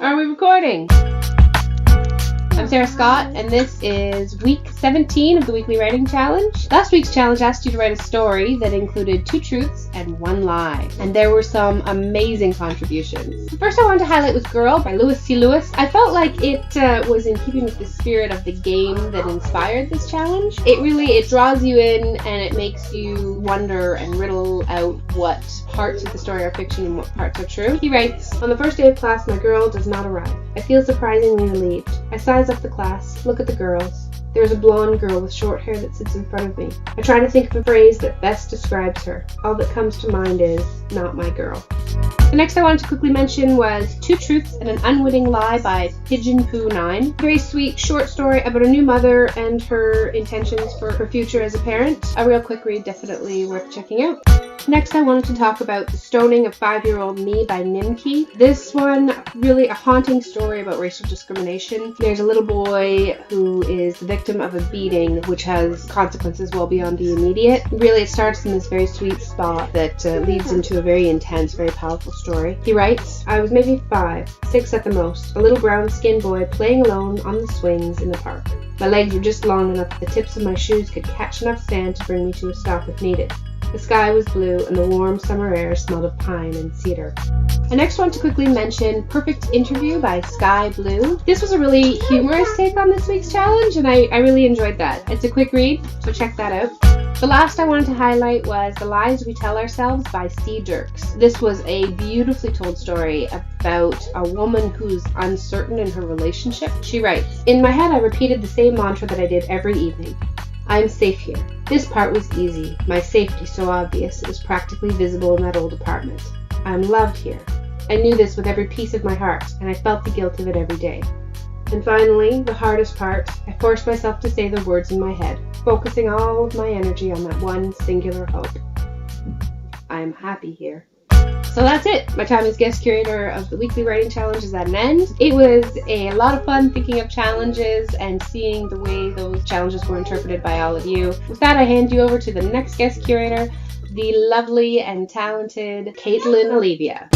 Are we recording? I'm Sarah Scott, and this is week 17 of the Weekly Writing Challenge. Last week's challenge asked you to write a story that included 2 truths and 1 lie, and there were some amazing contributions. The first I wanted to highlight was Girl by Lewis C. Lewis. I felt like it was in keeping with the spirit of the game that inspired this challenge. It draws you in and it makes you wonder and riddle out what parts of the story are fiction and what parts are true. He writes, "On the first day of class, my girl does not arrive. I feel surprisingly relieved. I size up the class, look at the girls. There is a blonde girl with short hair that sits in front of me. I try to think of a phrase that best describes her. All that comes to mind is, not my girl." The next I wanted to quickly mention was 2 Truths and an Unwitting Lie by Pigeon Poo 9. Very sweet short story about a new mother and her intentions for her future as a parent. A real quick read, definitely worth checking out. Next I wanted to talk about The Stoning of 5-Year-Old Me by Nimki. This one, really a haunting story about racial discrimination. There's a little boy who is the victim of a beating which has consequences well beyond the immediate. Really it starts in this very sweet spot that leads into a very intense, very powerful story. He writes, "I was maybe 5, 6 at the most, a little brown-skinned boy playing alone on the swings in the park. My legs were just long enough that the tips of my shoes could catch enough sand to bring me to a stop if needed. The sky was blue and the warm summer air smelled of pine and cedar." I next want to quickly mention Perfect Interview by Sky Blue. This was a really humorous take on this week's challenge, and I really enjoyed that. It's a quick read, so check that out. The last I wanted to highlight was The Lies We Tell Ourselves by C. Dirks. This was a beautifully told story about a woman who's uncertain in her relationship. She writes, "In my head I repeated the same mantra that I did every evening. I am safe here. This part was easy, my safety so obvious it was practically visible in that old apartment. I am loved here. I knew this with every piece of my heart, and I felt the guilt of it every day. And finally, the hardest part, I forced myself to say the words in my head, focusing all of my energy on that one singular hope. I am happy here." So that's it. My time as guest curator of the Weekly Writing Challenge is at an end. It was a lot of fun thinking of challenges and seeing the way those challenges were interpreted by all of you. With that, I hand you over to the next guest curator, the lovely and talented Caitlin Olivia.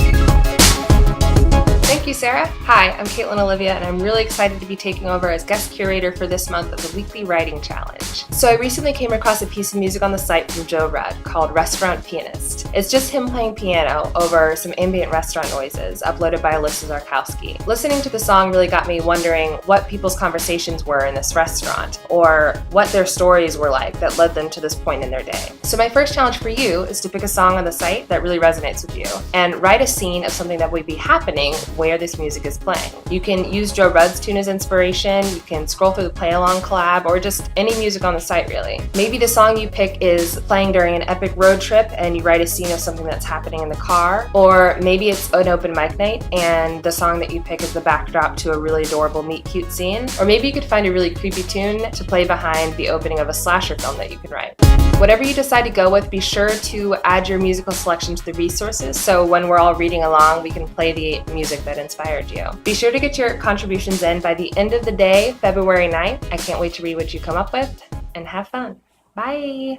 Thank you, Sarah. Hi, I'm Caitlin Olivia, and I'm really excited to be taking over as guest curator for this month of the Weekly Writing Challenge. So I recently came across a piece of music on the site from Joe Rudd called Restaurant Pianist. It's just him playing piano over some ambient restaurant noises uploaded by Alyssa Zarkowski. Listening to the song really got me wondering what people's conversations were in this restaurant, or what their stories were like that led them to this point in their day. So my first challenge for you is to pick a song on the site that really resonates with you, and write a scene of something that would be happening where this music is playing. You can use Joe Rudd's tune as inspiration, you can scroll through the Play Along collab, or just any music on the site really. Maybe the song you pick is playing during an epic road trip and you write a scene of something that's happening in the car, or maybe it's an open mic night and the song that you pick is the backdrop to a really adorable meet cute scene, or maybe you could find a really creepy tune to play behind the opening of a slasher film that you can write. Whatever you decide to go with, be sure to add your musical selection to the resources so when we're all reading along, we can play the music that inspired you. Be sure to get your contributions in by the end of the day, February 9th. I can't wait to read what you come up with, and have fun. Bye!